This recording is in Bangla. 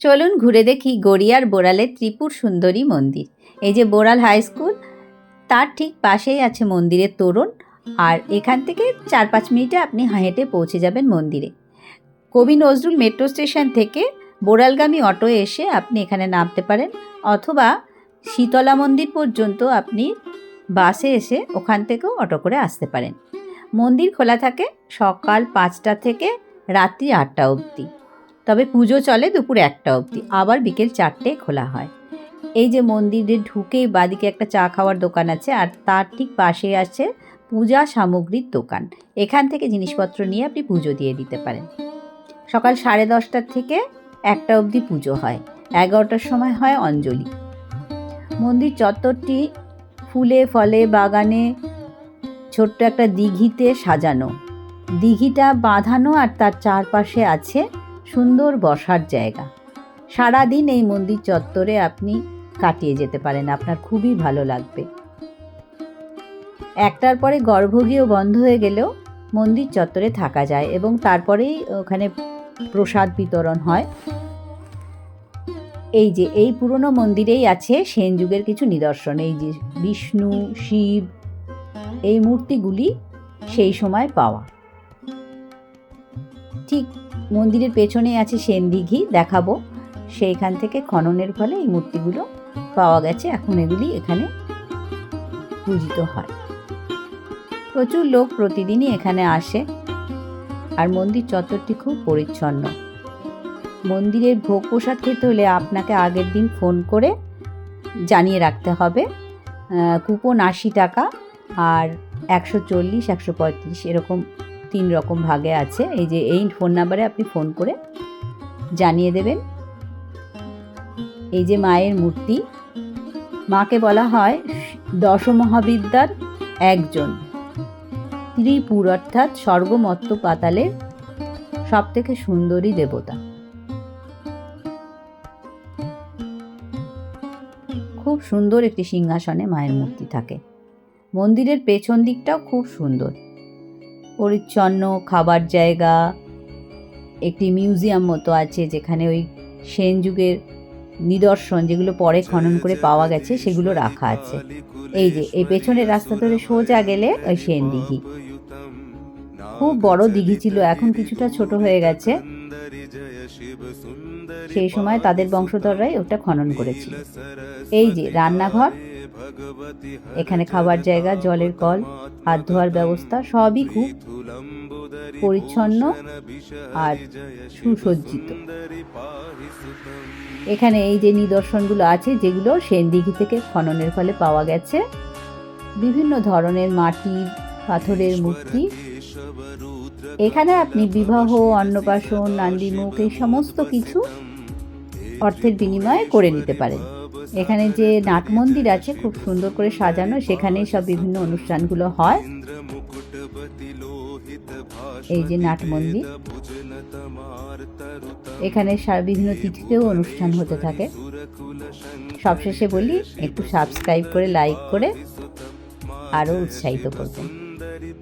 চলুন ঘুরে দেখি গড়িয়ার বোড়ালের ত্রিপুর সুন্দরী মন্দির। এই যে বোড়াল হাই স্কুল, তার ঠিক পাশেই আছে মন্দিরের তোরণ। আর এখান থেকে 4-5 মিনিটে আপনি হেঁটে পৌঁছে যাবেন মন্দিরে। কবি নজরুল মেট্রো স্টেশন থেকে বোড়ালগামী অটো এসে আপনি এখানে নামতে পারেন, অথবা শীতলা মন্দির পর্যন্ত আপনি বাসে এসে ওখান থেকেও অটো করে আসতে পারেন। মন্দির খোলা থাকে সকাল 5টা থেকে রাত্রি 8টা অবধি, তবে পুজো চলে দুপুর 1টা অবধি, আবার বিকেল 4টেয় খোলা হয়। এই যে মন্দিরে ঢুকেই বাদিকে একটা চা খাওয়ার দোকান আছে, আর তার ঠিক পাশে আছে পূজা সামগ্রীর দোকান। এখান থেকে জিনিসপত্র নিয়ে আপনি পুজো দিয়ে দিতে পারেন। সকাল 10:30 থেকে 1টা অবধি পুজো হয়, 11টার সময় হয় অঞ্জলি। মন্দির চত্বরটি ফুলে ফলে বাগানে ছোট্ট একটা দিঘিতে সাজানো। দিঘিটা বাঁধানো আর তার চারপাশে আছে সুন্দর বসার জায়গা। সারাদিন এই মন্দির চত্বরে আপনি কাটিয়ে যেতে পারেন, আপনার খুবই ভালো লাগবে। 1টার পরে গর্ভগৃহ বন্ধ হয়ে গেলেও মন্দির চত্বরে থাকা যায় এবং তারপরেই ওখানে প্রসাদ বিতরণ হয়। এই যে এই পুরনো মন্দিরেই আছে সেন যুগের কিছু নিদর্শন। এই যে বিষ্ণু, শিব, এই মূর্তিগুলি সেই সময় পাওয়া। ঠিক মন্দিরের পেছনে আছে সেন দিঘি, দেখাবো। সেইখান থেকে খননের ফলে এই মূর্তিগুলো পাওয়া গেছে, এখন এগুলি এখানে পূজিত হয়। প্রচুর লোক প্রতিদিনই এখানে আসে, আর মন্দির চত্বরটি খুব পরিচ্ছন্ন। মন্দিরের ভোগ প্রসাদ খেতে হলে আপনাকে আগের দিন ফোন করে জানিয়ে রাখতে হবে। কুপন 80 টাকা, আর 140, 135 এরকম 3 রকম ভাগে আছে। এই যে এই ফোন নাম্বারে আপনি ফোন করে জানিয়ে দেবেন। এই যে মায়ের মূর্তি, মাকে বলা হয় দশমহাবিদ্যার একজন, ত্রিপুর অর্থাৎ স্বর্গ মর্ত্য পাতালের সব থেকে সুন্দরী দেবতা। খুব সুন্দর একটি সিংহাসনে মায়ের মূর্তি থাকে। মন্দিরের পেছন দিকটাও খুব সুন্দর, পরিচ্ছন্ন খাবার জায়গা, একটি মিউজিয়াম মতো আছে যেখানে ওই সেন যুগের নিদর্শন যেগুলো পরে খনন করে পাওয়া গেছে সেগুলো রাখা আছে। এই যে এই পেছনের রাস্তা ধরে সোজা গেলে ওই সেন দিঘি। খুব বড় দিঘি ছিল, এখন কিছুটা ছোট হয়ে গেছে। সেই সময় তাদের বংশধররাই ওটা খনন করেছিল। এই যে রান্নাঘর, এখানে খাবার জায়গা, জলের কল, হাত ধোয়ার ব্যবস্থা, সবই খুব পরিচ্ছন্ন আর সুসজ্জিত। এখানে এই যে নিদর্শনগুলো আছে যেগুলো সেন দিঘি থেকে খননের ফলে পাওয়া গেছে, বিভিন্ন ধরনের মাটির পাথরের মূর্তি। এখানে আপনি বিবাহ, অন্নপ্রাশন, নান্দিমুখ এই সমস্ত কিছু অর্থের বিনিময়ে করে নিতে পারেন। এখানে যে নাট মন্দির আছে খুব সুন্দর করে সাজানো, সেখানেই সব বিভিন্ন অনুষ্ঠানগুলো হয়। এই যে নাট মন্দির, এখানে বিভিন্ন তিথিতেও অনুষ্ঠান হতে থাকে। সবশেষে বলি, একটু সাবস্ক্রাইব করে লাইক করে আরও উৎসাহিত করবেন।